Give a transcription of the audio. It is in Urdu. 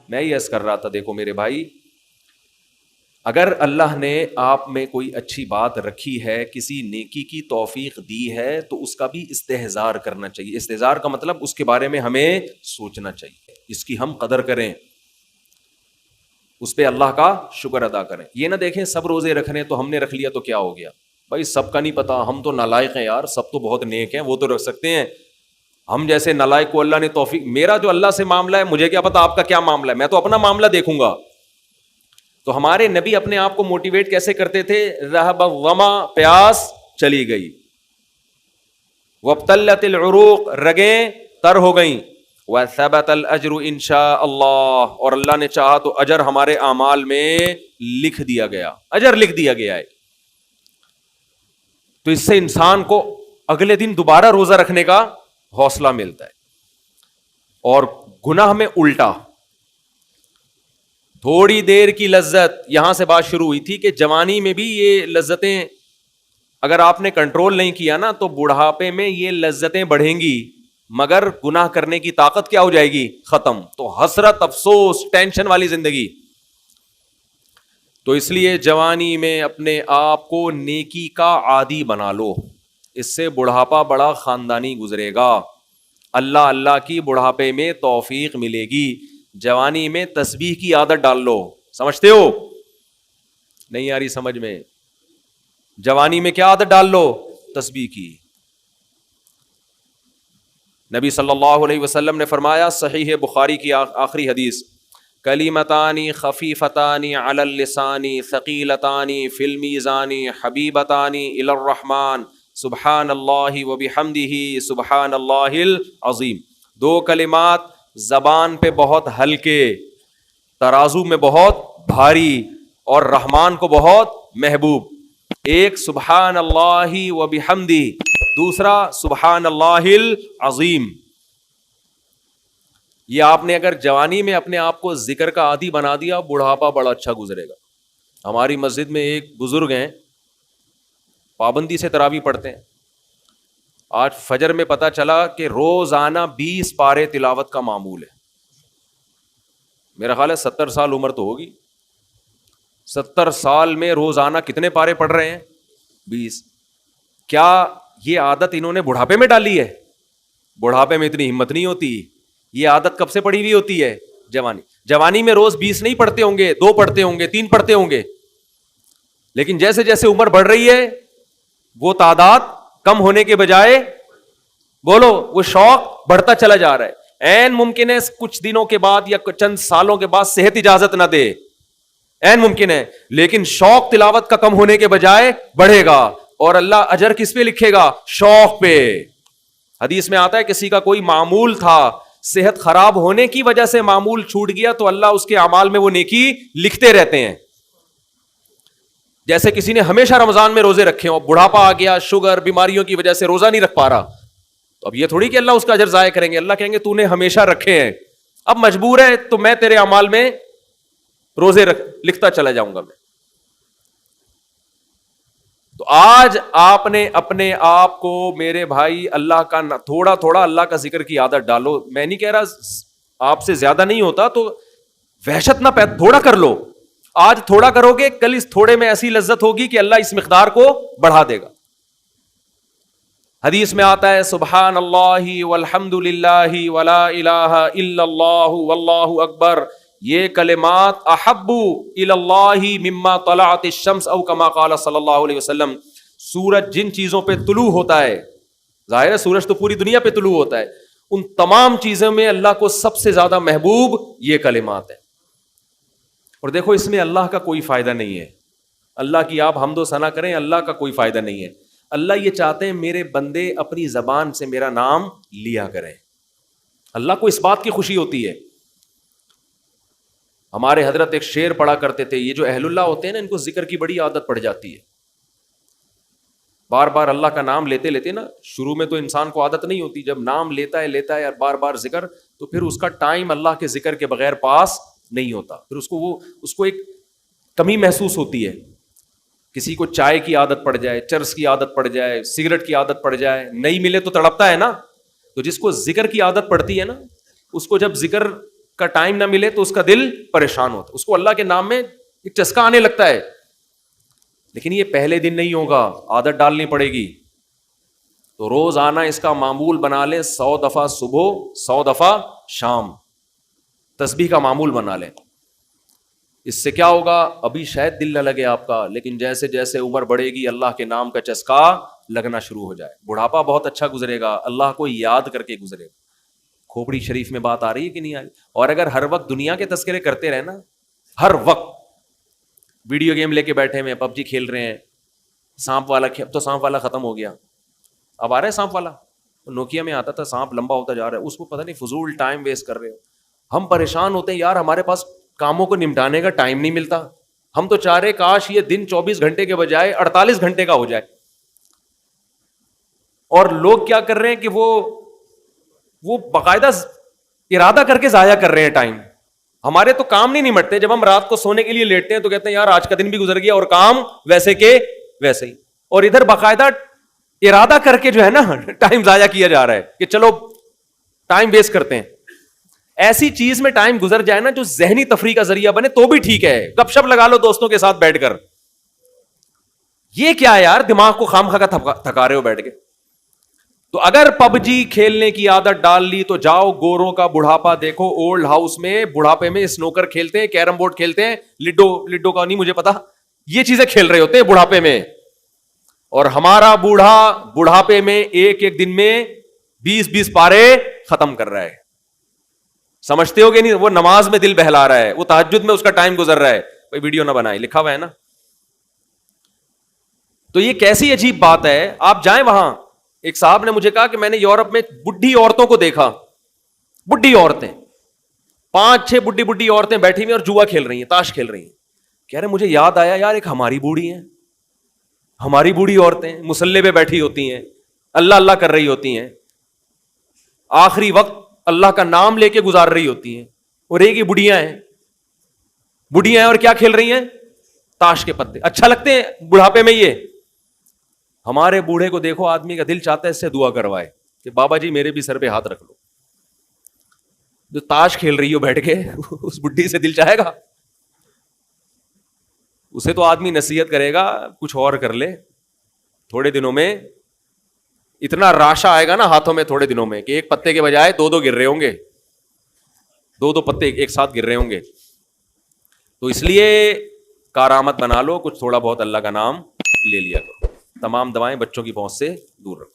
میں یہ عرض کر رہا تھا، دیکھو میرے بھائی، اگر اللہ نے آپ میں کوئی اچھی بات رکھی ہے، کسی نیکی کی توفیق دی ہے، تو اس کا بھی استحضار کرنا چاہیے۔ استحضار کا مطلب اس کے بارے میں ہمیں سوچنا چاہیے، اس کی ہم قدر کریں، اس پہ اللہ کا شکر ادا کریں۔ یہ نہ دیکھیں سب روزے رکھ رہے ہیں تو ہم نے رکھ لیا تو کیا ہو گیا، بھائی سب کا نہیں پتا، ہم تو نالائق ہیں یار، سب تو بہت نیک ہیں، وہ تو رکھ سکتے ہیں، ہم جیسے نالائق کو اللہ نے توفیق۔ میرا جو اللہ سے معاملہ ہے، مجھے کیا پتا آپ کا کیا معاملہ ہے، میں تو اپنا معاملہ دیکھوں گا۔ تو ہمارے نبی اپنے آپ کو موٹیویٹ کیسے کرتے تھے؟ ذهب الظما، پیاس چلی گئی، وابتلت العروق، رگیں تر ہو گئیں، وثبت الاجر ان شاء اللہ، اور اللہ نے چاہا تو اجر ہمارے اعمال میں لکھ دیا گیا، اجر لکھ دیا گیا ہے۔ تو اس سے انسان کو اگلے دن دوبارہ روزہ رکھنے کا حوصلہ ملتا ہے۔ اور گناہ میں الٹا، تھوڑی دیر کی لذت، یہاں سے بات شروع ہوئی تھی کہ جوانی میں بھی یہ لذتیں اگر آپ نے کنٹرول نہیں کیا نا تو بڑھاپے میں یہ لذتیں بڑھیں گی، مگر گناہ کرنے کی طاقت کیا ہو جائے گی؟ ختم۔ تو حسرت، افسوس، ٹینشن والی زندگی۔ تو اس لیے جوانی میں اپنے آپ کو نیکی کا عادی بنا لو، اس سے بڑھاپا بڑا خاندانی گزرے گا، اللہ اللہ کی بڑھاپے میں توفیق ملے گی۔ جوانی میں تسبیح کی عادت ڈال لو، سمجھتے ہو؟ نہیں آ رہی سمجھ میں؟ جوانی میں کیا عادت ڈال لو؟ تسبیح کی۔ نبی صلی اللہ علیہ وسلم نے فرمایا، صحیح بخاری کی آخری حدیث، کلیمتانی خفیفتانی علی اللسانی ثقیلتانی فی المیزان حبیبتانی الی الرحمن سبحان اللہ وبحمدہ سبحان اللہ العظیم۔ دو کلمات زبان پہ بہت ہلکے، ترازو میں بہت بھاری، اور رحمان کو بہت محبوب۔ ایک سبحان اللہ وبحمدہ، دوسرا سبحان اللہ العظیم۔ یہ آپ نے اگر جوانی میں اپنے آپ کو ذکر کا عادی بنا دیا، بڑھاپا بڑا اچھا گزرے گا۔ ہماری مسجد میں ایک بزرگ ہیں، پابندی سے تراویح پڑھتے ہیں۔ آج فجر میں پتا چلا کہ روزانہ 20 پارے تلاوت کا معمول ہے۔ میرا خیال ہے 70 سال عمر تو ہوگی، 70 سال میں روزانہ کتنے پارے پڑھ رہے ہیں؟ 20۔ کیا یہ عادت انہوں نے بڑھاپے میں ڈالی ہے؟ بڑھاپے میں اتنی ہمت نہیں ہوتی، یہ عادت کب سے پڑھی ہوئی ہوتی ہے؟ جوانی میں روز 20 نہیں پڑھتے ہوں گے، 2 پڑھتے ہوں گے، 3 پڑھتے ہوں گے، لیکن جیسے جیسے عمر بڑھ رہی ہے وہ تعداد کم ہونے کے بجائے، بولو، وہ شوق بڑھتا چلا جا رہا ہے۔ عین ممکن ہے کچھ دنوں کے بعد یا چند سالوں کے بعد صحت اجازت نہ دے، عین ممکن ہے، لیکن شوق تلاوت کا کم ہونے کے بجائے بڑھے گا، اور اللہ اجر کس پہ لکھے گا؟ شوق پہ۔ حدیث میں آتا ہے کسی کا کوئی معمول تھا، صحت خراب ہونے کی وجہ سے معمول چھوٹ گیا تو اللہ اس کے اعمال میں وہ نیکی لکھتے رہتے ہیں۔ جیسے کسی نے ہمیشہ رمضان میں روزے رکھے ہوں، بڑھاپا آ گیا، شوگر، بیماریوں کی وجہ سے روزہ نہیں رکھ پا رہا، تو اب یہ تھوڑی کہ اللہ اس کا اجر ضائع کریں گے، اللہ کہیں گے تو نے ہمیشہ رکھے ہیں، اب مجبور ہے تو میں تیرے اعمال میں روزے لکھتا چلا جاؤں گا میں۔ تو آج آپ نے اپنے آپ کو، میرے بھائی، اللہ کا تھوڑا تھوڑا اللہ کا ذکر کی عادت ڈالو۔ میں نہیں کہہ رہا آپ سے زیادہ نہیں ہوتا تو وحشت نہ تھوڑا کر لو، آج تھوڑا کرو گے، کل اس تھوڑے میں ایسی لذت ہوگی کہ اللہ اس مقدار کو بڑھا دے گا۔ حدیث میں آتا ہے سبحان اللہ والحمد للہ ولا الہ الا اللہ واللہ اکبر، یہ کلمات احب الی اللہ مما طلعت الشمس، او کما قال صلی اللہ علیہ وسلم۔ سورج جن چیزوں پہ طلوع ہوتا ہے، ظاہر ہے سورج تو پوری دنیا پہ طلوع ہوتا ہے، ان تمام چیزوں میں اللہ کو سب سے زیادہ محبوب یہ کلمات ہیں۔ اور دیکھو اس میں اللہ کا کوئی فائدہ نہیں ہے، اللہ کی آپ حمد و ثنا کریں، اللہ کا کوئی فائدہ نہیں ہے۔ اللہ یہ چاہتے ہیں میرے بندے اپنی زبان سے میرا نام لیا کریں، اللہ کو اس بات کی خوشی ہوتی ہے۔ ہمارے حضرت ایک شعر پڑھا کرتے تھے، یہ جو اہل اللہ ہوتے ہیں نا، ان کو ذکر کی بڑی عادت پڑ جاتی ہے، بار بار اللہ کا نام لیتے لیتے نا، شروع میں تو انسان کو عادت نہیں ہوتی، جب نام لیتا ہے اور بار بار ذکر، تو پھر اس کا ٹائم اللہ کے ذکر کے بغیر پاس نہیں ہوتا، پھر اس کو ایک کمی محسوس ہوتی ہے۔ کسی کو چائے کی عادت پڑ جائے، چرس کی عادت پڑ جائے، سگریٹ کی عادت پڑ جائے، نہیں ملے تو تڑپتا ہے نا۔ تو جس کو ذکر کی عادت پڑتی ہے نا، اس کو جب ذکر کا ٹائم نہ ملے تو اس کا دل پریشان ہوتا ہے, اس کو اللہ کے نام میں ایک چسکا آنے لگتا ہے. لیکن یہ پہلے دن نہیں ہوگا, عادت ڈالنی پڑے گی. تو روز آنا اس کا معمول بنا لیں, 100 دفعہ صبح 100 دفعہ شام تسبیح کا معمول بنا لیں. اس سے کیا ہوگا, ابھی شاید دل نہ لگے آپ کا, لیکن جیسے جیسے عمر بڑھے گی اللہ کے نام کا چسکا لگنا شروع ہو جائے. بڑھاپا بہت اچھا گزرے گا, اللہ کو یاد کر کے گزرے گا. کھوپڑی شریف میں بات آ رہی ہے کہ نہیں آ رہی؟ اور اگر ہر وقت دنیا کے تذکرے کرتے رہے نا, ہر وقت ویڈیو گیم لے کے بیٹھے ہوئے, پب جی کھیل رہے ہیں, سانپ والا, اب تو سانپ والا ختم ہو گیا, اب آ رہا ہے سانپ والا. نوکیا میں آتا تھا, سانپ لمبا ہوتا جا رہا ہے, اس کو پتہ نہیں فضول ٹائم ویسٹ کر رہے ہو. ہم پریشان ہوتے ہیں یار, ہمارے پاس کاموں کو نمٹانے کا ٹائم نہیں ملتا. ہم تو چاہ رہے کاش یہ دن 24 گھنٹے کے بجائے 48 گھنٹے کا ہو جائے. اور لوگ کیا کر رہے ہیں کہ وہ باقاعدہ ارادہ کر کے ضائع کر رہے ہیں ٹائم. ہمارے تو کام نہیں نمٹتے. جب ہم رات کو سونے کے لیے لیٹتے ہیں تو کہتے ہیں یار آج کا دن بھی گزر گیا اور کام ویسے کے ویسے ہی. اور ادھر باقاعدہ ارادہ کر کے جو ہے نا ٹائم ضائع کیا جا رہا ہے کہ چلو ٹائم ویسٹ کرتے ہیں. ایسی چیز میں ٹائم گزر جائے نا جو ذہنی تفریح کا ذریعہ بنے تو بھی ٹھیک ہے. گپ شپ لگا لو دوستوں کے ساتھ بیٹھ کر. یہ کیا ہے یار, دماغ کو خام خا کا تھکا رہے ہو بیٹھ کے. تو اگر پب جی کھیلنے کی عادت ڈال لی تو جاؤ گوروں کا بڑھاپا دیکھو. اولڈ ہاؤس میں بڑھاپے میں اسنوکر کھیلتے ہیں, کیرم بورڈ کھیلتے ہیں, لڈو کا نہیں مجھے پتا, یہ چیزیں کھیل رہے ہوتے ہیں بڑھاپے میں. اور ہمارا بوڑھا بڑھاپے میں ایک دن میں 20 پارے ختم کر رہا ہے. سمجھتے ہو کہ نہیں؟ وہ نماز میں دل بہلا رہا ہے, وہ تہجد میں اس کا ٹائم گزر رہا ہے. کوئی ویڈیو نہ بنائے, لکھا ہوا ہے نا. تو یہ کیسی عجیب بات ہے. آپ جائیں وہاں, ایک صاحب نے مجھے کہا کہ میں نے یورپ میں بڈھی عورتوں کو دیکھا, بڈھی عورتیں 5-6 بڈھی عورتیں بیٹھی ہوئی اور جوا کھیل رہی ہیں, تاش کھیل رہی ہیں. کہہ رہے مجھے یاد آیا یار ایک ہماری بوڑھی ہیں, ہماری بوڑھی عورتیں مصلے پہ بیٹھی ہوتی ہیں, اللہ اللہ کر رہی ہوتی ہیں, آخری وقت اللہ کا نام لے کے گزار رہی ہوتی ہیں. اور ایک ہی بڑھیاں ہیں اور کیا کھیل رہی ہیں, تاش کے پتے. اچھا لگتے ہیں بڑھاپے میں یہ. ہمارے بوڑھے کو دیکھو, آدمی کا دل چاہتا ہے اس سے دعا کروائے کہ بابا جی میرے بھی سر پہ ہاتھ رکھ لو. جو تاش کھیل رہی ہو بیٹھ کے اس بڈھی سے دل چاہے گا؟ اسے تو آدمی نصیحت کرے گا کچھ اور کر لے. تھوڑے دنوں میں اتنا راشا آئے گا نا ہاتھوں میں تھوڑے دنوں میں کہ ایک پتے کے بجائے 2 گر رہے ہوں گے, 2 پتے ایک ساتھ گر رہے ہوں گے. تو اس لیے کارآمد بنا لو, کچھ تھوڑا بہت اللہ کا نام لے لیا کرو. تمام دوائیں بچوں کی پہنچ سے دور رکھو.